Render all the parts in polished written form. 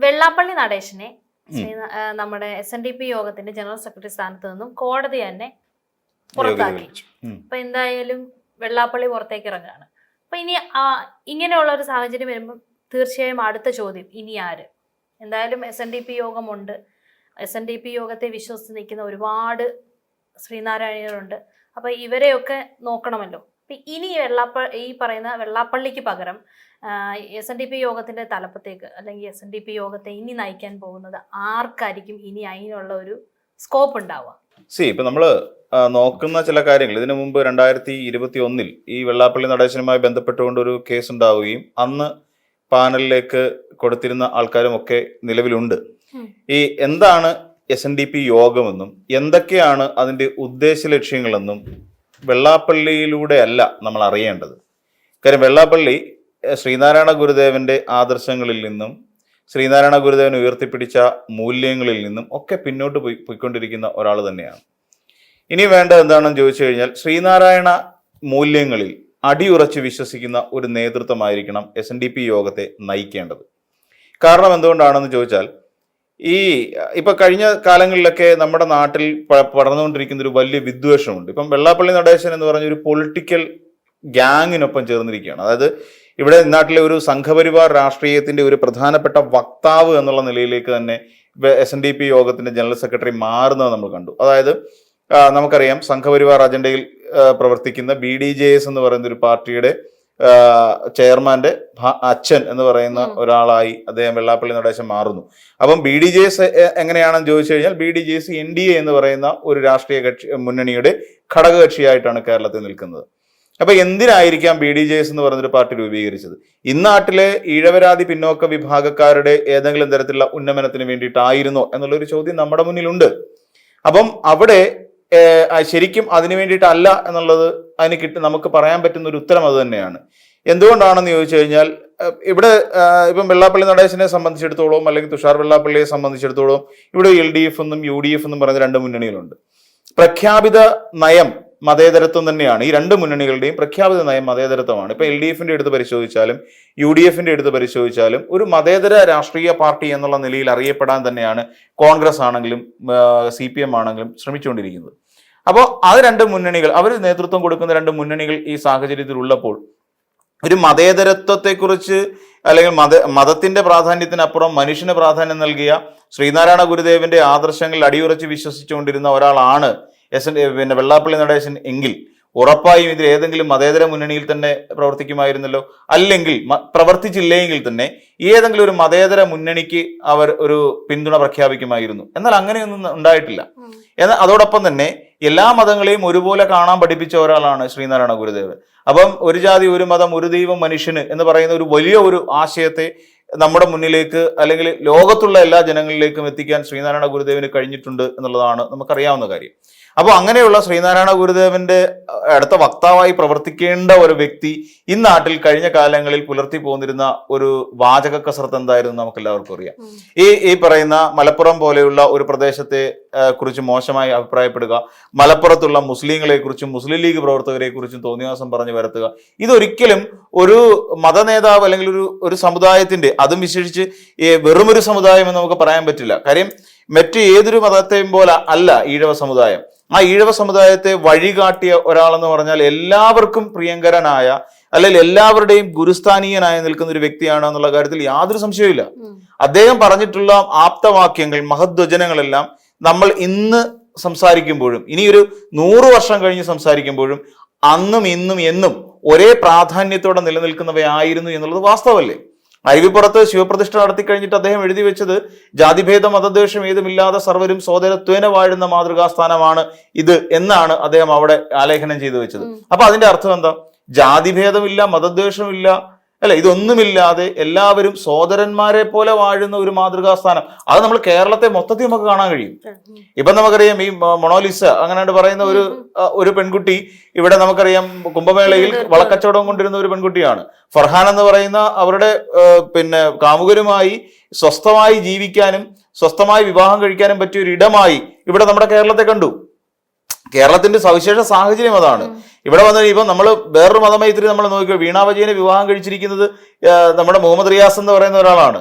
വെള്ളാപ്പള്ളി നടേശനെ നമ്മുടെ SNDP യോഗത്തിന്റെ general secretary സ്ഥാനത്ത് നിന്നും കോടതി തന്നെ പുറത്താക്കി. അപ്പൊ എന്തായാലും വെള്ളാപ്പള്ളി പുറത്തേക്ക് ഇറങ്ങുകയാണ്. അപ്പൊ ഇനി ഇങ്ങനെയുള്ള ഒരു സാഹചര്യം വരുമ്പോൾ തീർച്ചയായും അടുത്ത ചോദ്യം ഇനി ആര്? എന്തായാലും SNDP യോഗമുണ്ട്. SNDP യോഗത്തെ വിശ്വസിച്ച് നിൽക്കുന്ന ഒരുപാട് ശ്രീനാരായണീയരുണ്ട്. അപ്പൊ ഇവരെയൊക്കെ നോക്കണമല്ലോ. ഇനി ഈ പറയുന്ന വെള്ളാപ്പള്ളിക്ക് പകരം SNDP യോഗത്തിന്റെ തലപ്പത്തേക്ക് അല്ലെങ്കിൽ SNDP യോഗത്തെ ഇനി നയിക്കാൻ പോകുന്നത് ആർക്കായിരിക്കും? ഇനി അതിനുള്ള ഒരു സ്കോപ്പ് ഉണ്ടാവുക? ഇപ്പൊ നമ്മള് നോക്കുന്ന ചില കാര്യങ്ങൾ, ഇതിനു മുമ്പ് 2021 ഈ വെള്ളാപ്പള്ളി നടേശനുമായി ബന്ധപ്പെട്ടുകൊണ്ട് ഒരു കേസ് ഉണ്ടാവുകയും അന്ന് പാനലിലേക്ക് കൊടുത്തിരുന്ന ആൾക്കാരും ഒക്കെ നിലവിലുണ്ട്. ഈ എന്താണ് SNDP യോഗമെന്നും എന്തൊക്കെയാണ് അതിന്റെ ഉദ്ദേശ ലക്ഷ്യങ്ങളെന്നും വെള്ളാപ്പള്ളിയിലൂടെ അല്ല നമ്മൾ അറിയേണ്ടത്. കാര്യം വെള്ളാപ്പള്ളി ശ്രീനാരായണ ഗുരുദേവന്റെ ആദർശങ്ങളിൽ നിന്നും ശ്രീനാരായണ ഗുരുദേവൻ ഉയർത്തിപ്പിടിച്ച മൂല്യങ്ങളിൽ നിന്നും ഒക്കെ പിന്നോട്ട് പോയിക്കൊണ്ടിരിക്കുന്ന ഒരാൾ തന്നെയാണ്. ഇനി വേണ്ടത് എന്താണെന്ന് ചോദിച്ചു കഴിഞ്ഞാൽ, ശ്രീനാരായണ മൂല്യങ്ങളിൽ അടിയുറച്ച് വിശ്വസിക്കുന്ന ഒരു നേതൃത്വമായിരിക്കണം SNDP യോഗത്തെ നയിക്കേണ്ടത്. കാരണം എന്തുകൊണ്ടാണെന്ന് ചോദിച്ചാൽ, ഇപ്പൊ കഴിഞ്ഞ കാലങ്ങളിലൊക്കെ നമ്മുടെ നാട്ടിൽ പടർന്നുകൊണ്ടിരിക്കുന്ന ഒരു വലിയ വിദ്വേഷമുണ്ട്. ഇപ്പം വെള്ളാപ്പള്ളി നടേശൻ എന്ന് പറഞ്ഞ ഒരു പൊളിറ്റിക്കൽ ഗ്യാങ്ങിനൊപ്പം ചേർന്നിരിക്കുകയാണ്. അതായത് ഇവിടെ നാട്ടിലെ ഒരു സംഘപരിവാർ രാഷ്ട്രീയത്തിന്റെ ഒരു പ്രധാനപ്പെട്ട വക്താവ് എന്നുള്ള നിലയിലേക്ക് തന്നെ SNDP യോഗത്തിന്റെ ജനറൽ സെക്രട്ടറി മാറുന്നത് നമ്മൾ കണ്ടു. അതായത് നമുക്കറിയാം, സംഘപരിവാർ അജണ്ടയിൽ പ്രവർത്തിക്കുന്ന BDJS എന്ന് പറയുന്ന ഒരു പാർട്ടിയുടെ ചെയർമാന്റെ അച്ഛൻ എന്ന് പറയുന്ന ഒരാളായി അദ്ദേഹം വെള്ളാപ്പള്ളി നടേശൻ മാറുന്നു. അപ്പം BDJS എങ്ങനെയാണെന്ന് ചോദിച്ചു കഴിഞ്ഞാൽ, BDJS NDA എന്ന് പറയുന്ന ഒരു രാഷ്ട്രീയ മുന്നണിയുടെ ഘടകകക്ഷിയായിട്ടാണ് കേരളത്തിൽ നിൽക്കുന്നത്. അപ്പൊ എന്തിനായിരിക്കാം BDJS എന്ന് പറയുന്നൊരു പാർട്ടി രൂപീകരിച്ചത്? ഇന്നാട്ടിലെ ഈഴവരാതി പിന്നോക്ക വിഭാഗക്കാരുടെ ഏതെങ്കിലും തരത്തിലുള്ള ഉന്നമനത്തിന് വേണ്ടിയിട്ടായിരുന്നോ എന്നുള്ളൊരു ചോദ്യം നമ്മുടെ മുന്നിലുണ്ട്. അപ്പം അവിടെ ശരിക്കും അതിനു വേണ്ടിയിട്ടല്ല എന്നുള്ളത് നമുക്ക് പറയാൻ പറ്റുന്ന ഒരു ഉത്തരം അത് തന്നെയാണ്. എന്തുകൊണ്ടാണെന്ന് ചോദിച്ചു കഴിഞ്ഞാൽ, ഇവിടെ ഇപ്പം വെള്ളാപ്പള്ളി നടേശനെ സംബന്ധിച്ചിടത്തോളം അല്ലെങ്കിൽ തുഷാർ വെള്ളാപ്പള്ളിയെ സംബന്ധിച്ചിടത്തോളം ഇവിടെ LDF എന്നും UDF എന്നും പറയുന്ന രണ്ട് മുന്നണികളുണ്ട്. പ്രഖ്യാപിത നയം മതേതരത്വം തന്നെയാണ്. ഈ രണ്ട് മുന്നണികളുടെയും പ്രഖ്യാപിത നയം മതേതരത്വമാണ്. ഇപ്പൊ LDFന്റെ എടുത്ത് പരിശോധിച്ചാലും UDFന്റെ എടുത്ത് പരിശോധിച്ചാലും ഒരു മതേതര രാഷ്ട്രീയ പാർട്ടി എന്നുള്ള നിലയിൽ അറിയപ്പെടാൻ തന്നെയാണ് കോൺഗ്രസ് ആണെങ്കിലും CPM ആണെങ്കിലും ശ്രമിച്ചുകൊണ്ടിരിക്കുന്നത്. അപ്പോൾ അത് രണ്ട് മുന്നണികൾ, അവർ നേതൃത്വം കൊടുക്കുന്ന രണ്ട് മുന്നണികൾ ഈ സാഹചര്യത്തിൽ ഉള്ളപ്പോൾ ഒരു മതേതരത്വത്തെക്കുറിച്ച് അല്ലെങ്കിൽ മതത്തിന്റെ പ്രാധാന്യത്തിനപ്പുറം മനുഷ്യന് പ്രാധാന്യം നൽകിയ ശ്രീനാരായണ ഗുരുദേവന്റെ ആദർശങ്ങളിൽ അടിയുറച്ച് വിശ്വസിച്ചുകൊണ്ടിരുന്ന ഒരാളാണ് വെള്ളാപ്പള്ളി നടേശൻ എങ്കിൽ ഉറപ്പായും ഇതിൽ ഏതെങ്കിലും മതേതര മുന്നണിയിൽ തന്നെ പ്രവർത്തിക്കുമായിരുന്നല്ലോ. അല്ലെങ്കിൽ പ്രവർത്തിച്ചില്ലെങ്കിൽ തന്നെ ഏതെങ്കിലും ഒരു മതേതര മുന്നണിക്ക് അവർ ഒരു പിന്തുണ പ്രഖ്യാപിക്കുമായിരുന്നു. എന്നാൽ അങ്ങനെയൊന്നും ഉണ്ടായിട്ടില്ല. എന്നാൽ അതോടൊപ്പം തന്നെ എല്ലാ മതങ്ങളെയും ഒരുപോലെ കാണാൻ പഠിപ്പിച്ച ഒരാളാണ് ശ്രീനാരായണ ഗുരുദേവൻ. അപ്പം ഒരു ജാതി ഒരു മതം ഒരു ദൈവം മനുഷ്യന് എന്ന് പറയുന്ന ഒരു വലിയ ഒരു ആശയത്തെ നമ്മുടെ മുന്നിലേക്ക് അല്ലെങ്കിൽ ലോകത്തുള്ള എല്ലാ ജനങ്ങളിലേക്കും എത്തിക്കാൻ ശ്രീനാരായണ ഗുരുദേവന് കഴിഞ്ഞിട്ടുണ്ട് എന്നുള്ളതാണ് നമുക്കറിയാവുന്ന കാര്യം. അപ്പോൾ അങ്ങനെയുള്ള ശ്രീനാരായണ ഗുരുദേവന്റെ അടുത്ത വക്താവായി പ്രവർത്തിക്കേണ്ട ഒരു വ്യക്തി ഇന്നാട്ടിൽ കഴിഞ്ഞ കാലങ്ങളിൽ പുലർത്തി പോന്നിരുന്ന ഒരു വാചക കസർത്ത് എന്തായിരുന്നു നമുക്ക് എല്ലാവർക്കും അറിയാം. ഈ പറയുന്ന മലപ്പുറം പോലെയുള്ള ഒരു പ്രദേശത്തെ കുറിച്ച് മോശമായി അഭിപ്രായപ്പെടുക, മലപ്പുറത്തുള്ള മുസ്ലിങ്ങളെ കുറിച്ചും മുസ്ലിം ലീഗ് പ്രവർത്തകരെ കുറിച്ചും തോന്നിവാസം പറഞ്ഞു വരുത്തുക, ഇതൊരിക്കലും ഒരു മതനേതാവ് അല്ലെങ്കിൽ ഒരു സമുദായത്തിന്റെ, അതും വിശേഷിച്ച് വെറുമൊരു സമുദായം എന്ന് നമുക്ക് പറയാൻ പറ്റില്ല. കാര്യം മറ്റ് ഏതൊരു മതത്തെയും പോലെ അല്ല ഈഴവ സമുദായം. ആ ഈഴവ സമുദായത്തെ വഴികാട്ടിയ ഒരാളെന്ന് പറഞ്ഞാൽ എല്ലാവർക്കും പ്രിയങ്കരനായ അല്ലെങ്കിൽ എല്ലാവരുടെയും ഗുരുസ്ഥാനീയനായി നിൽക്കുന്ന ഒരു വ്യക്തിയാണ് എന്നുള്ള കാര്യത്തിൽ യാതൊരു സംശയവുമില്ല. അദ്ദേഹം പറഞ്ഞിട്ടുള്ള ആപ്തവാക്യങ്ങൾ, മഹദ്വചനങ്ങളെല്ലാം നമ്മൾ ഇന്ന് സംസാരിക്കുമ്പോഴും ഇനി ഒരു 100 വർഷം കഴിഞ്ഞ് സംസാരിക്കുമ്പോഴും അന്നും ഇന്നും എന്നും ഒരേ പ്രാധാന്യത്തോടെ നിലനിൽക്കുന്നവയായിരുന്നു എന്നുള്ളത് വാസ്തവമല്ലേ? അരുവിപ്പുറത്ത് ശിവപ്രതിഷ്ഠ നടത്തി കഴിഞ്ഞിട്ട് അദ്ദേഹം എഴുതി വെച്ചത്, ജാതിഭേദം മതദ്വേഷം ഏതുമില്ലാതെ സർവരും സോദരത്വേന വാഴുന്ന മാതൃകാസ്ഥാനമാണ് ഇത് എന്നാണ് അദ്ദേഹം അവിടെ ആലേഖനം ചെയ്തു വെച്ചത്. അപ്പൊ അതിന്റെ അർത്ഥം എന്താ? ജാതിഭേദമില്ല, മതദ്വേഷമില്ല, അല്ലെ, ഇതൊന്നുമില്ലാതെ എല്ലാവരും സോദരന്മാരെ പോലെ വാഴുന്ന ഒരു മാതൃകാസ്ഥാനം. അത് നമ്മൾ കേരളത്തെ മൊത്തത്തിൽ നമുക്ക് കാണാൻ കഴിയും. ഇപ്പൊ നമുക്കറിയാം, ഈ മൊണോലിസ അങ്ങനെ പറയുന്ന ഒരു പെൺകുട്ടി ഇവിടെ നമുക്കറിയാം കുംഭമേളയിൽ വളക്കച്ചവടം കൊണ്ടിരുന്ന ഒരു പെൺകുട്ടിയാണ്. ഫർഹാൻ എന്ന് പറയുന്ന അവരുടെ കാമുകരുമായി സ്വസ്ഥമായി ജീവിക്കാനും സ്വസ്ഥമായി വിവാഹം കഴിക്കാനും പറ്റിയ ഒരു ഇടമായി ഇവിടെ നമ്മുടെ കേരളത്തെ കണ്ടു. കേരളത്തിന്റെ സവിശേഷ സാഹചര്യം അതാണ്. ഇവിടെ വന്ന് ഇപ്പൊ നമ്മൾ വേറൊരു മതമൈത്രി നമ്മൾ നോക്കിയോ, വീണാ വിജയനെ വിവാഹം കഴിച്ചിരിക്കുന്നത് നമ്മുടെ മുഹമ്മദ് റിയാസ് എന്ന് പറയുന്ന ഒരാളാണ്.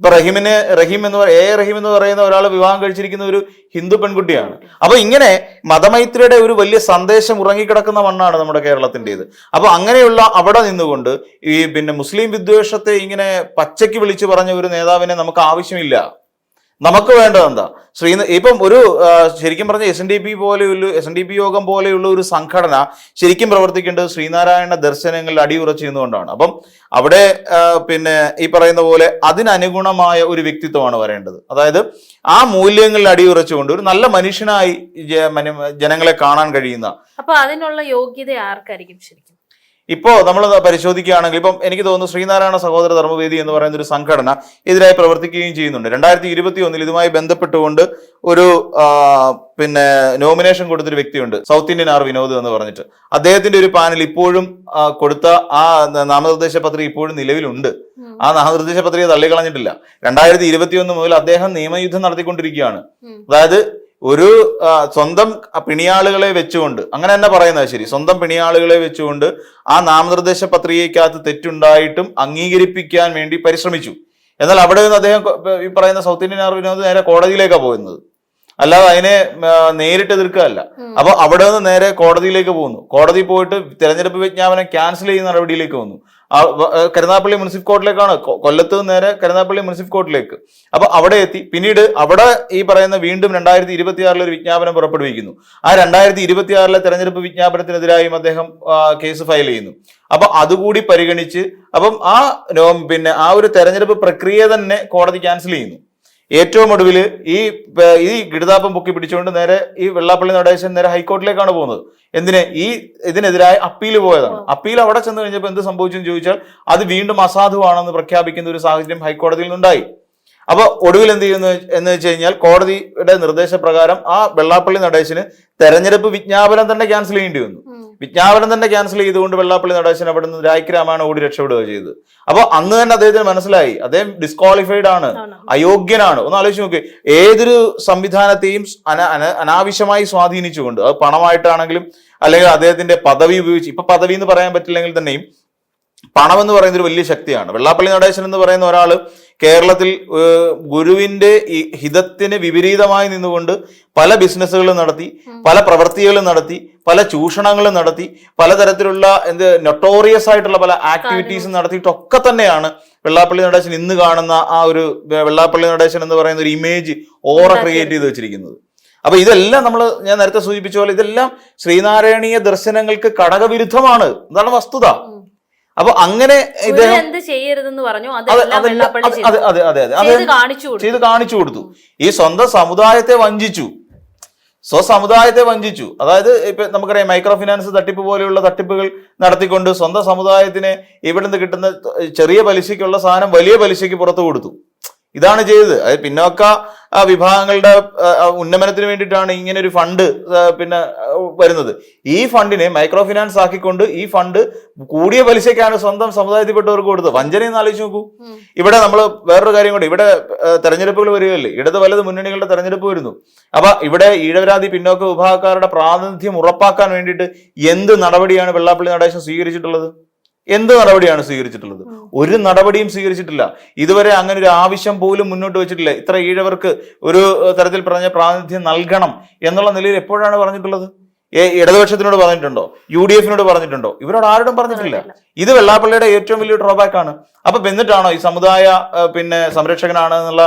ഇപ്പൊ റഹീം എന്ന് പറയുന്ന ഒരാൾ വിവാഹം കഴിച്ചിരിക്കുന്ന ഒരു ഹിന്ദു പെൺകുട്ടിയാണ്. അപ്പൊ ഇങ്ങനെ മതമൈത്രിയുടെ ഒരു വലിയ സന്ദേശം ഉറങ്ങിക്കിടക്കുന്ന മണ്ണാണ് നമ്മുടെ കേരളത്തിൻ്റെത്. അപ്പൊ അങ്ങനെയുള്ള അവിടെ നിന്നുകൊണ്ട് ഈ മുസ്ലിം വിദ്വേഷത്തെ ഇങ്ങനെ പച്ചയ്ക്ക് വിളിച്ചു പറഞ്ഞ ഒരു നേതാവിനെ നമുക്ക് ആവശ്യമില്ല. നമുക്ക് വേണ്ടത് എന്താ? ഇപ്പം ഒരു ശരിക്കും പറഞ്ഞ SNDP യോഗം പോലെയുള്ള ഒരു സംഘടന ശരിക്കും പ്രവർത്തിക്കേണ്ടത് ശ്രീനാരായണ ദർശനങ്ങളിൽ അടിയുറച്ചു നിന്നുകൊണ്ടാണ്. അപ്പം അവിടെ ഈ പറയുന്ന പോലെ അതിനനുഗുണമായ ഒരു വ്യക്തിത്വമാണ് വരേണ്ടത്. അതായത് ആ മൂല്യങ്ങളിൽ അടിയുറച്ചുകൊണ്ട് ഒരു നല്ല മനുഷ്യനായി ജനങ്ങളെ കാണാൻ കഴിയുന്ന. അപ്പൊ അതിനുള്ള യോഗ്യത ആർക്കായിരിക്കും ശരിക്കും? ഇപ്പോ നമ്മൾ പരിശോധിക്കുകയാണെങ്കിൽ ഇപ്പം എനിക്ക് തോന്നുന്നു ശ്രീനാരായണ സഹോദര ധർമ്മവേദി എന്ന് പറയുന്ന ഒരു സംഘടന എതിരായി പ്രവർത്തിക്കുകയും ചെയ്യുന്നുണ്ട്. 2021 ഇതുമായി ബന്ധപ്പെട്ടുകൊണ്ട് ഒരു നോമിനേഷൻ കൊടുത്തൊരു വ്യക്തിയുണ്ട്, സൗത്ത് ഇന്ത്യൻ ആർ വിനോദ് എന്ന് പറഞ്ഞിട്ട്. അദ്ദേഹത്തിന്റെ ഒരു പാനൽ ഇപ്പോഴും കൊടുത്ത ആ നാമനിർദ്ദേശ പത്രിക ഇപ്പോഴും നിലവിലുണ്ട്. ആ നാമനിർദ്ദേശ പത്രിക തള്ളിക്കളഞ്ഞിട്ടില്ല. 2021 മുതൽ അദ്ദേഹം നിയമയുദ്ധം നടത്തിക്കൊണ്ടിരിക്കുകയാണ്. അതായത് ഒരു സ്വന്തം പിണിയാളുകളെ വെച്ചുകൊണ്ട്, അങ്ങനെ തന്നെ പറയുന്നത് ശരി, സ്വന്തം പിണിയാളുകളെ വെച്ചുകൊണ്ട് ആ നാമനിർദ്ദേശ പത്രികയ്ക്കകത്ത് തെറ്റുണ്ടായിട്ടും അംഗീകരിപ്പിക്കാൻ വേണ്ടി പരിശ്രമിച്ചു. എന്നാൽ അവിടെ നിന്ന് അദ്ദേഹം ഈ പറയുന്ന സൗത്ത് ഇന്ത്യൻ ആർ വിനോദ് നേരെ കോടതിയിലേക്കാണ് പോകുന്നത്, അല്ലാതെ അതിനെ നേരിട്ട് എതിർക്കുകയല്ല. അപ്പൊ അവിടെ നിന്ന് നേരെ കോടതിയിലേക്ക് പോകുന്നു. കോടതി പോയിട്ട് തെരഞ്ഞെടുപ്പ് വിജ്ഞാപനം ക്യാൻസൽ ചെയ്യുന്ന നടപടിയിലേക്ക് വന്നു. കരുനാഗപ്പള്ളി മുനിസിപ്പൽ കോർട്ടിലേക്കാണ്, കൊല്ലത്ത് നേരെ കരുനാഗപ്പള്ളി മുനിസിപ്പൽ കോർട്ടിലേക്ക്. അപ്പൊ അവിടെ എത്തി. പിന്നീട് അവിടെ ഈ പറയുന്ന വീണ്ടും 2026 ഒരു വിജ്ഞാപനം പുറപ്പെടുവിക്കുന്നു. ആ 2026 തെരഞ്ഞെടുപ്പ് വിജ്ഞാപനത്തിനെതിരായും അദ്ദേഹം കേസ് ഫയൽ ചെയ്യുന്നു. അപ്പൊ അതുകൂടി പരിഗണിച്ച് അപ്പം ആ ഒരു തെരഞ്ഞെടുപ്പ് പ്രക്രിയ തന്നെ കോടതി ക്യാൻസൽ ചെയ്യുന്നു. ഏറ്റവും ഒടുവിൽ ഈ ഗിടുതാപ്പം പൊക്കി പിടിച്ചുകൊണ്ട് നേരെ ഈ വെള്ളാപ്പള്ളി നടേശൻ നേരെ ഹൈക്കോടതിയിലേക്കാണ് പോകുന്നത്. ഇതിനെതിരായ അപ്പീൽ പോയതാണ്. അപ്പീൽ അവിടെ ചെന്ന് കഴിഞ്ഞപ്പോൾ എന്ത് സംഭവിച്ചെന്ന് ചോദിച്ചാൽ അത് വീണ്ടും അസാധുവാണെന്ന് പ്രഖ്യാപിക്കുന്ന ഒരു സാഹചര്യം ഹൈക്കോടതിയിൽ നിന്നുണ്ടായി. അപ്പൊ ഒടുവിൽ എന്ത് ചെയ്യുന്നു എന്ന് വെച്ച് കഴിഞ്ഞാൽ കോടതിയുടെ നിർദ്ദേശപ്രകാരം ആ വെള്ളാപ്പള്ളി നടേശന് തെരഞ്ഞെടുപ്പ് വിജ്ഞാപനം തന്നെ ക്യാൻസൽ ചെയ്യേണ്ടി വന്നു. വിജ്ഞാപനം തന്നെ ക്യാൻസൽ ചെയ്തുകൊണ്ട് വെള്ളാപ്പള്ളി നടേശൻ അവിടെ നിന്ന് രായ്ക്കരാമാണ് ഓടി രക്ഷപ്പെടുക ചെയ്തത്. അപ്പൊ അന്ന് തന്നെ അദ്ദേഹത്തിന് മനസ്സിലായി അദ്ദേഹം ഡിസ്ക്വാളിഫൈഡ് ആണ്, അയോഗ്യനാണ്. ഒന്ന് ആലോചിച്ച് നോക്കി, ഏതൊരു സംവിധാനത്തെയും അനാവശ്യമായി സ്വാധീനിച്ചുകൊണ്ട്, അത് പണമായിട്ടാണെങ്കിലും അല്ലെങ്കിൽ അദ്ദേഹത്തിന്റെ പദവി ഉപയോഗിച്ച്, ഇപ്പൊ പദവി എന്ന് പറയാൻ പറ്റില്ലെങ്കിൽ തന്നെയും പണം എന്ന് പറയുന്ന ഒരു വലിയ ശക്തിയാണ്. വെള്ളാപ്പള്ളി നടേശൻ എന്ന് പറയുന്ന ഒരാള് കേരളത്തിൽ ഗുരുവിന്റെ ഈ ഹിതത്തിന് വിപരീതമായി നിന്നുകൊണ്ട് പല ബിസിനസ്സുകളും നടത്തി, പല പ്രവൃത്തികളും നടത്തി, പല ചൂഷണങ്ങളും നടത്തി, പലതരത്തിലുള്ള നൊട്ടോറിയസ് ആയിട്ടുള്ള പല ആക്ടിവിറ്റീസും നടത്തിയിട്ടൊക്കെ തന്നെയാണ് വെള്ളാപ്പള്ളി നടേശൻ ഇന്ന് കാണുന്ന ആ ഒരു വെള്ളാപ്പള്ളി നടേശൻ എന്ന് പറയുന്ന ഒരു ഇമേജ് ഓറ ക്രിയേറ്റ് ചെയ്ത് വെച്ചിരിക്കുന്നത്. അപ്പൊ ഇതെല്ലാം ഞാൻ നേരത്തെ സൂചിപ്പിച്ച പോലെ ഇതെല്ലാം ശ്രീനാരായണീയ ദർശനങ്ങൾക്ക് ഘടകവിരുദ്ധമാണ്. ഇതാണ് വസ്തുത. അപ്പൊ അങ്ങനെ ഇദ്ദേഹം ചെയ്ത് കാണിച്ചു കൊടുത്തു. ഈ സ്വന്തം സമുദായത്തെ വഞ്ചിച്ചു. അതായത് ഇപ്പൊ നമുക്കറിയാം, മൈക്രോ ഫിനാൻസ് തട്ടിപ്പ് പോലെയുള്ള തട്ടിപ്പുകൾ നടത്തിക്കൊണ്ട് സ്വന്തം സമുദായത്തിനെ ഇവിടെ നിന്ന് കിട്ടുന്ന ചെറിയ പലിശയ്ക്കുള്ള സാധനം വലിയ പലിശയ്ക്ക് പുറത്തു കൊടുത്തു. ഇതാണ് ചെയ്തത്. അതായത് പിന്നോക്ക വിഭാഗങ്ങളുടെ ഉന്നമനത്തിന് വേണ്ടിയിട്ടാണ് ഇങ്ങനെ ഒരു ഫണ്ട് വരുന്നത്. ഈ ഫണ്ടിനെ മൈക്രോ ഫിനാൻസ് ആക്കിക്കൊണ്ട് ഈ ഫണ്ട് കൂടിയ പലിശയ്ക്കാണ് സ്വന്തം സമുദായത്തിൽപ്പെട്ടവർക്ക് കൊടുത്തത്. വഞ്ചനയെന്ന് ആലോചിച്ച് നോക്കൂ. ഇവിടെ നമ്മൾ വേറൊരു കാര്യം കൂടെ, ഇവിടെ തെരഞ്ഞെടുപ്പുകൾ വരികയല്ലേ, ഇടത് വലത് മുന്നണികളുടെ തെരഞ്ഞെടുപ്പ് വരുന്നു. അപ്പൊ ഇവിടെ ഈഴവരാതി പിന്നോക്ക വിഭാഗക്കാരുടെ പ്രാതിനിധ്യം ഉറപ്പാക്കാൻ വേണ്ടിയിട്ട് എന്ത് നടപടിയാണ് വെള്ളാപ്പള്ളി നടേശൻ സ്വീകരിച്ചിട്ടുള്ളത്? ഒരു നടപടിയും സ്വീകരിച്ചിട്ടില്ല. ഇതുവരെ അങ്ങനെ ഒരു ആവശ്യം പോലും മുന്നോട്ട് വെച്ചിട്ടില്ല. ഇത്ര ഈഴവർക്ക് ഒരു തരത്തിൽ പറഞ്ഞ പ്രാതിനിധ്യം നൽകണം എന്നുള്ള നിലയിൽ എപ്പോഴാണ് പറഞ്ഞിട്ടുള്ളത്? ഇടതുപക്ഷത്തിനോട് പറഞ്ഞിട്ടുണ്ടോ? UDF-നോട് പറഞ്ഞിട്ടുണ്ടോ? ഇവരോട് ആരോടും പറഞ്ഞിട്ടില്ല. ഇത് വെള്ളാപ്പള്ളിയുടെ ഏറ്റവും വലിയ ഡ്രോബാക്ക് ആണ്. അപ്പൊ എന്നിട്ടാണോ ഈ സമുദായ സംരക്ഷകനാണ് എന്നുള്ള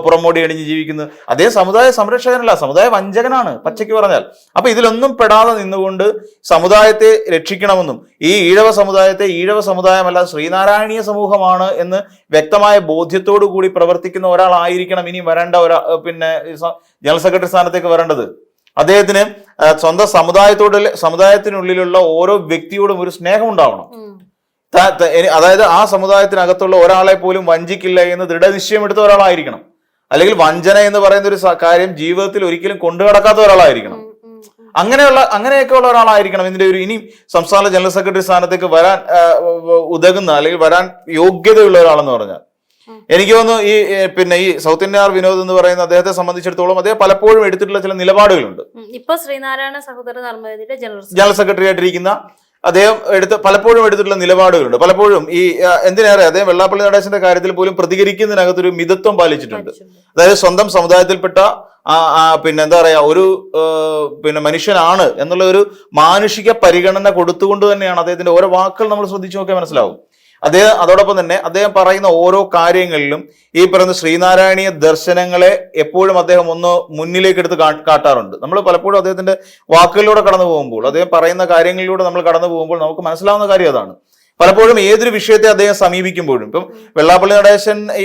പുറമോടി അണിഞ്ഞ് ജീവിക്കുന്നത്? അതേ സമുദായ സംരക്ഷകനല്ല, സമുദായ വഞ്ചകനാണ് പച്ചയ്ക്ക് പറഞ്ഞാൽ. അപ്പൊ ഇതിലൊന്നും പെടാതെ നിന്നുകൊണ്ട് സമുദായത്തെ രക്ഷിക്കണമെന്നും ഈ ഈഴവ സമുദായമല്ല ശ്രീനാരായണീയ സമൂഹമാണ് എന്ന് വ്യക്തമായ ബോധ്യത്തോടു കൂടി പ്രവർത്തിക്കുന്ന ഒരാളായിരിക്കണം ഇനി വരേണ്ട ജനറൽ സെക്രട്ടറി സ്ഥാനത്തേക്ക് വരേണ്ടത്. അദ്ദേഹത്തിന് സ്വന്തം സമുദായത്തിനുള്ളിലുള്ള ഓരോ വ്യക്തിയോടും ഒരു സ്നേഹം ഉണ്ടാവണം. അതായത് ആ സമുദായത്തിനകത്തുള്ള ഒരാളെ പോലും വഞ്ചിക്കില്ല എന്ന് ദൃഢനിശ്ചയം എടുത്ത ഒരാളായിരിക്കണം. അല്ലെങ്കിൽ വഞ്ചന എന്ന് പറയുന്ന ഒരു കാര്യം ജീവിതത്തിൽ ഒരിക്കലും കൊണ്ടുനടക്കാത്ത ഒരാളായിരിക്കണം. അങ്ങനെയൊക്കെയുള്ള ഒരാളായിരിക്കണം ഇനി സംസ്ഥാന ജനറൽ സെക്രട്ടറി സ്ഥാനത്തേക്ക് വരാൻ ഉതകുന്ന അല്ലെങ്കിൽ വരാൻ യോഗ്യതയുള്ള ഒരാളെന്ന് പറഞ്ഞാൽ. എനിക്ക് തോന്നുന്നു ഈ സൗത്ത് ഇന്ത്യൻ ആർ വിനോദ് എന്ന് പറയുന്ന അദ്ദേഹത്തെ സംബന്ധിച്ചിടത്തോളം അദ്ദേഹം പലപ്പോഴും എടുത്തിട്ടുള്ള ചില നിലപാടുകളുണ്ട്. ഇപ്പൊ ശ്രീനാരായണ സഹോദര ധർമ്മവേദിയുടെ ജനറൽ സെക്രട്ടറി ആയിട്ടിരിക്കുന്ന അദ്ദേഹം പലപ്പോഴും എടുത്തിട്ടുള്ള നിലപാടുകളുണ്ട്. പലപ്പോഴും ഈ എന്തിനേറെ അദ്ദേഹം വെള്ളാപ്പള്ളി നടേശന്റെ കാര്യത്തിൽ പോലും പ്രതികരിക്കുന്നതിനകത്തൊരു മിതത്വം പാലിച്ചിട്ടുണ്ട്. അതായത് സ്വന്തം സമുദായത്തിൽപ്പെട്ട പിന്നെ എന്താ പറയാ ഒരു പിന്നെ മനുഷ്യനാണ് എന്നുള്ള ഒരു മാനുഷിക പരിഗണന കൊടുത്തുകൊണ്ട് തന്നെയാണ് അദ്ദേഹത്തിന്റെ ഓരോ വാക്കുകൾ നമ്മൾ ശ്രദ്ധിച്ചു നോക്കിയാൽ മനസ്സിലാവും. അതോടൊപ്പം തന്നെ അദ്ദേഹം പറയുന്ന ഓരോ കാര്യങ്ങളിലും ഈ പറയുന്ന ശ്രീനാരായണീയ ദർശനങ്ങളെ എപ്പോഴും അദ്ദേഹം ഒന്ന് മുന്നിലേക്ക് എടുത്ത് കാട്ടാറുണ്ട്. നമ്മൾ പലപ്പോഴും അദ്ദേഹത്തിന്റെ വാക്കുകളിലൂടെ കടന്നു പോകുമ്പോൾ, അദ്ദേഹം പറയുന്ന കാര്യങ്ങളിലൂടെ നമ്മൾ കടന്നു പോകുമ്പോൾ നമുക്ക് മനസ്സിലാവുന്ന കാര്യം അതാണ്. പലപ്പോഴും ഏതൊരു വിഷയത്തെ അദ്ദേഹം സമീപിക്കുമ്പോഴും, ഇപ്പം വെള്ളാപ്പള്ളി നടേശൻ ഈ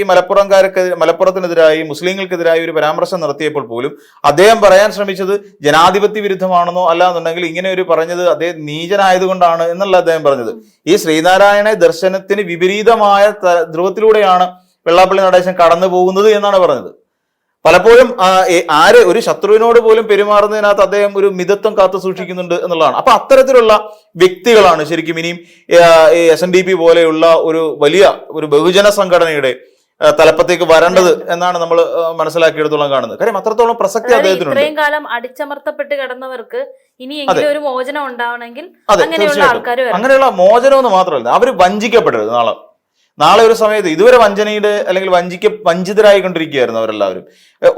മലപ്പുറത്തിനെതിരായി മുസ്ലിങ്ങൾക്കെതിരായി ഒരു പരാമർശം നടത്തിയപ്പോൾ പോലും അദ്ദേഹം പറയാൻ ശ്രമിച്ചത് ജനാധിപത്യ വിരുദ്ധമാണെന്നോ അല്ലാന്നുണ്ടെങ്കിൽ ഇങ്ങനെ ഒരു പറഞ്ഞത് അദ്ദേഹം നീചനായതുകൊണ്ടാണ് എന്നല്ല അദ്ദേഹം പറഞ്ഞത്. ഈ ശ്രീനാരായണ ദർശനത്തിന് വിപരീതമായ ധ്രുവത്തിലൂടെയാണ് വെള്ളാപ്പള്ളി നടേശൻ കടന്നു പോകുന്നത് എന്നാണ് പറഞ്ഞത്. പലപ്പോഴും ഒരു ശത്രുവിനോട് പോലും പെരുമാറുന്നതിനകത്ത് അദ്ദേഹം ഒരു മിതത്വം കാത്തു സൂക്ഷിക്കുന്നുണ്ട് എന്നുള്ളതാണ്. അപ്പൊ അത്തരത്തിലുള്ള വ്യക്തികളാണ് ശരിക്കും ഇനിയും SNDP പോലെയുള്ള ഒരു വലിയ ഒരു ബഹുജന സംഘടനയുടെ തലപ്പത്തേക്ക് വരേണ്ടത് എന്നാണ് നമ്മൾ മനസ്സിലാക്കിയെടുത്തോളം കാണുന്നത്. കാര്യം അത്രത്തോളം പ്രസക്തി അദ്ദേഹത്തിനുണ്ട്. ഇത്രയും കാലം അടിച്ചമർത്തപ്പെട്ട് കിടന്നവർക്ക് ഇനിയെങ്കിലും ഒരു മോചനം ഉണ്ടാവണമെങ്കിൽ അങ്ങനെയുള്ള ആൾക്കാർ, അങ്ങനെയുള്ള മോചനം എന്ന് മാത്രമല്ല, അവര് വഞ്ചിക്കപ്പെടരുത്. നാളെ ഒരു സമയത്ത് ഇതുവരെ വഞ്ചനയുടെ അല്ലെങ്കിൽ വഞ്ചിതരായിക്കൊണ്ടിരിക്കുകയായിരുന്നു അവരെല്ലാവരും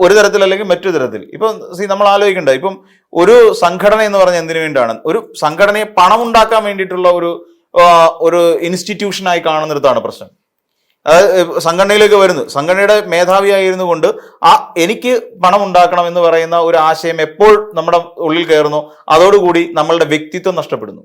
ഒരു തരത്തിൽ അല്ലെങ്കിൽ മറ്റൊരു തരത്തിൽ. ഇപ്പം നമ്മൾ ആലോചിക്കണ്ട, ഇപ്പം ഒരു സംഘടന എന്ന് പറഞ്ഞാൽ എന്തിനു വേണ്ടിയാണ്? ഒരു സംഘടനയെ പണം ഉണ്ടാക്കാൻ വേണ്ടിയിട്ടുള്ള ഒരു ഇൻസ്റ്റിറ്റ്യൂഷനായി കാണുന്നിടത്താണ് പ്രശ്നം. അതായത് സംഘടനയിലേക്ക് വരുന്നു, സംഘടനയുടെ മേധാവിയായിരുന്നു കൊണ്ട് എനിക്ക് പണം ഉണ്ടാക്കണം എന്ന് പറയുന്ന ഒരു ആശയം എപ്പോൾ നമ്മുടെ ഉള്ളിൽ കയറുന്നോ അതോടുകൂടി നമ്മളുടെ വ്യക്തിത്വം നഷ്ടപ്പെടുന്നു.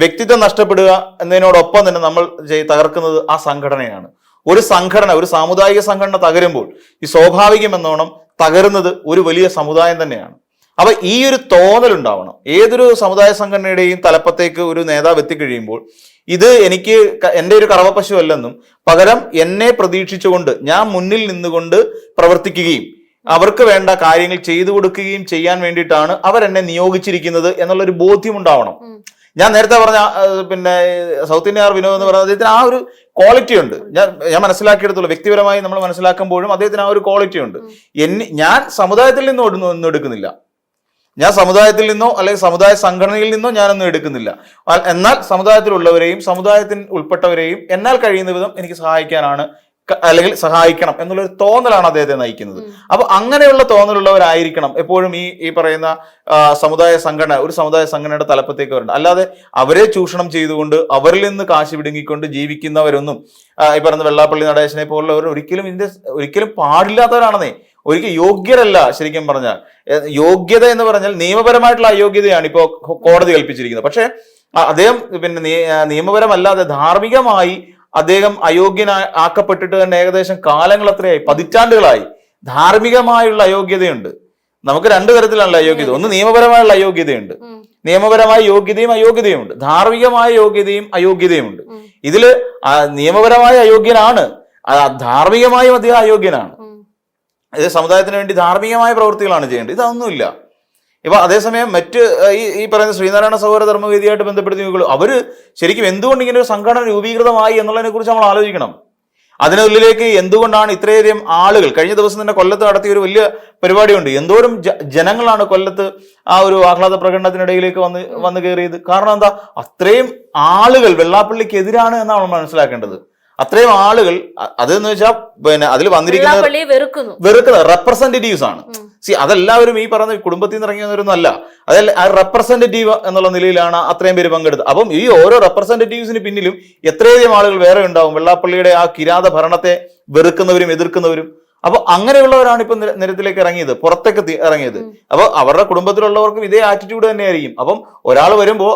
വ്യക്തിത്വം നഷ്ടപ്പെടുക എന്നതിനോടൊപ്പം തന്നെ നമ്മൾ തകർക്കുന്നത് ആ സംഘടനയാണ്. ഒരു സാമുദായിക സംഘടന തകരുമ്പോൾ ഈ സ്വാഭാവികമെന്നോണം തകരുന്നത് ഒരു വലിയ സമുദായം തന്നെയാണ്. അപ്പൊ ഈ ഒരു തോന്നലുണ്ടാവണം. ഏതൊരു സമുദായ സംഘടനയുടെയും തലപ്പത്തേക്ക് ഒരു നേതാവ് എത്തിക്കഴിയുമ്പോൾ ഇത് എൻ്റെ ഒരു കറവപ്പശു അല്ലെന്നും പകരം എന്നെ പ്രതീക്ഷിച്ചുകൊണ്ട് ഞാൻ മുന്നിൽ നിന്നുകൊണ്ട് പ്രവർത്തിക്കുകയും അവർക്ക് വേണ്ട കാര്യങ്ങൾ ചെയ്തു കൊടുക്കുകയും ചെയ്യാൻ വേണ്ടിയിട്ടാണ് അവരെന്നെ നിയോഗിച്ചിരിക്കുന്നത് എന്നുള്ളൊരു ബോധ്യം ഉണ്ടാവണം. ഞാൻ നേരത്തെ പറഞ്ഞ പിന്നെ സൗത്ത് ഇന്ത്യ വിനോദ് എന്ന് പറയുന്നത് അദ്ദേഹത്തിന് ആ ഒരു ക്വാളിറ്റി ഉണ്ട്. ഞാൻ മനസ്സിലാക്കിയെടുത്തുള്ളൂ. വ്യക്തിപരമായി നമ്മൾ മനസ്സിലാക്കുമ്പോഴും അദ്ദേഹത്തിന് ആ ഒരു ക്വാളിറ്റി ഉണ്ട്. ഞാൻ സമുദായത്തിൽ നിന്നും ഒന്നും എടുക്കുന്നില്ല, ഞാൻ സമുദായത്തിൽ നിന്നോ അല്ലെങ്കിൽ സമുദായ സംഘടനയിൽ നിന്നോ ഞാനൊന്നും എടുക്കുന്നില്ല. എന്നാൽ സമുദായത്തിലുള്ളവരെയും സമുദായത്തിൽ ഉൾപ്പെട്ടവരെയും എന്നാൽ കഴിയുന്ന വിധം എനിക്ക് അല്ലെങ്കിൽ സഹായിക്കണം എന്നുള്ളൊരു തോന്നലാണ് അദ്ദേഹത്തെ നയിക്കുന്നത്. അപ്പൊ അങ്ങനെയുള്ള തോന്നലുള്ളവരായിരിക്കണം എപ്പോഴും ഈ പറയുന്ന ഒരു സമുദായ സംഘടനയുടെ തലപ്പത്തേക്ക് വരേണ്ടത്. അല്ലാതെ അവരെ ചൂഷണം ചെയ്തുകൊണ്ട് അവരിൽ നിന്ന് കാശ് പിടുങ്ങിക്കൊണ്ട് ജീവിക്കുന്നവരൊന്നും ഈ പറയുന്ന വെള്ളാപ്പള്ളി നടേശനെ പോലുള്ളവർ ഒരിക്കലും പാടില്ലാത്തവരാണെന്നേ, ഒരിക്കലും യോഗ്യരല്ല. ശരിക്കും പറഞ്ഞാൽ യോഗ്യത എന്ന് പറഞ്ഞാൽ നിയമപരമായിട്ടുള്ള അയോഗ്യതയാണ് ഇപ്പോൾ കോടതി കൽപ്പിച്ചിരിക്കുന്നത്. പക്ഷെ അദ്ദേഹം നിയമപരമല്ലാതെ ധാർമ്മികമായി അദ്ദേഹം ആക്കപ്പെട്ടിട്ട് തന്നെ ഏകദേശം കാലങ്ങൾ എത്രയായി, പതിറ്റാണ്ടുകളായി. ധാർമ്മികമായുള്ള അയോഗ്യതയുണ്ട്. നമുക്ക് രണ്ടു തരത്തിലാണല്ലോ അയോഗ്യത. ഒന്ന് നിയമപരമായുള്ള അയോഗ്യതയുണ്ട്, നിയമപരമായ യോഗ്യതയും അയോഗ്യതയുമുണ്ട്. ധാർമ്മികമായ യോഗ്യതയും അയോഗ്യതയുമുണ്ട്. ഇതില് നിയമപരമായ അയോഗ്യനാണ്, ധാർമ്മികമായും അദ്ദേഹം അയോഗ്യനാണ്. ഇത് സമുദായത്തിന് വേണ്ടി ധാർമ്മികമായ പ്രവൃത്തികളാണ് ചെയ്യേണ്ടത്. ഇതൊന്നുമില്ല. ഇപ്പൊ അതേസമയം ഈ പറയുന്ന ശ്രീനാരായണ സഹോദര ധർമ്മവേദിയായിട്ട് ബന്ധപ്പെടുത്തി നോക്കുള്ളൂ. അവര് ശരിക്കും എന്തുകൊണ്ട് ഇങ്ങനെ ഒരു സംഘടന രൂപീകൃതമായി എന്നുള്ളതിനെ കുറിച്ച് നമ്മൾ ആലോചിക്കണം. അതിനുള്ളിലേക്ക് എന്തുകൊണ്ടാണ് ഇത്രയധികം ആളുകൾ? കഴിഞ്ഞ ദിവസം തന്നെ കൊല്ലത്ത് നടത്തിയ ഒരു വലിയ പരിപാടിയുണ്ട്. എന്തോരം ജനങ്ങളാണ് കൊല്ലത്ത് ആ ഒരു ആഹ്ലാദ പ്രകടനത്തിനിടയിലേക്ക് വന്ന് കയറിയത്. കാരണം എന്താ? അത്രയും ആളുകൾ വെള്ളാപ്പള്ളിക്ക് എതിരാണ് എന്നാണ് നമ്മൾ മനസ്സിലാക്കേണ്ടത്. അത്രയും ആളുകൾ അതെന്ന് വെച്ചാൽ പിന്നെ അതിൽ വന്നിരിക്കുന്നത് വെറുക്കുന്ന റെപ്രസെന്റേറ്റീവ്സ് ആണ്. അതെല്ലാവരും ഈ പറഞ്ഞ കുടുംബത്തിൽ നിന്ന് ഇറങ്ങിയവരൊന്നും അല്ല. അതല്ല, ആ റെപ്രസെന്റേറ്റീവ് എന്നുള്ള നിലയിലാണ് അത്രയും പേര് പങ്കെടുത്തത്. അപ്പം ഈ ഓരോ റെപ്രസെന്റേറ്റീവ്സിന് പിന്നിലും എത്രയധികം ആളുകൾ വേറെ ഉണ്ടാവും, വെള്ളാപ്പള്ളിയുടെ ആ കിരാത ഭരണത്തെ വെറുക്കുന്നവരും എതിർക്കുന്നവരും. അപ്പൊ അങ്ങനെയുള്ളവരാണ് ഇപ്പൊ നിരത്തിലേക്ക് ഇറങ്ങിയത്, പുറത്തേക്ക് ഇറങ്ങിയത്. അപ്പൊ അവരുടെ കുടുംബത്തിലുള്ളവർക്കും ഇതേ ആറ്റിറ്റ്യൂഡ് തന്നെയായിരിക്കും. അപ്പം ഒരാൾ വരുമ്പോൾ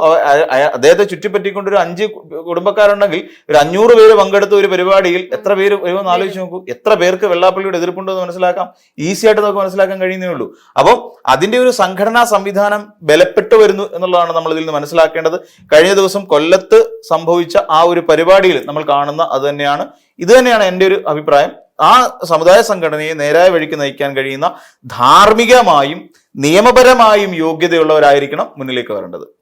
അദ്ദേഹത്തെ ചുറ്റിപ്പറ്റിക്കൊണ്ട് ഒരു 5 കുടുംബക്കാരുണ്ടെങ്കിൽ ഒരു 500 പേര് പങ്കെടുത്ത ഒരു പരിപാടിയിൽ എത്ര പേര് വരുമെന്ന് ആലോചിച്ച് നോക്കൂ. എത്ര പേർക്ക് വെള്ളാപ്പള്ളിയുടെ എതിർപ്പുണ്ടെന്ന് മനസ്സിലാക്കാം, ഈസി ആയിട്ട് നമുക്ക് മനസ്സിലാക്കാൻ കഴിയുന്നേ ഉള്ളൂ. അപ്പം അതിന്റെ ഒരു സംഘടനാ സംവിധാനം ബലപ്പെട്ടു വരുന്നു എന്നുള്ളതാണ് നമ്മൾ ഇതിൽ നിന്ന് മനസ്സിലാക്കേണ്ടത്. കഴിഞ്ഞ ദിവസം കൊല്ലത്ത് സംഭവിച്ച ആ ഒരു പരിപാടിയിൽ നമ്മൾ കാണുന്ന ഇത് തന്നെയാണ് എൻ്റെ ഒരു അഭിപ്രായം. ആ സമുദായ സംഘടനയെ നേരായ വഴിക്ക് നയിക്കാൻ കഴിയുന്ന ധാർമ്മികമായും നിയമപരമായും യോഗ്യതയുള്ളവരായിരിക്കണം മുന്നിലേക്ക് വരേണ്ടത്.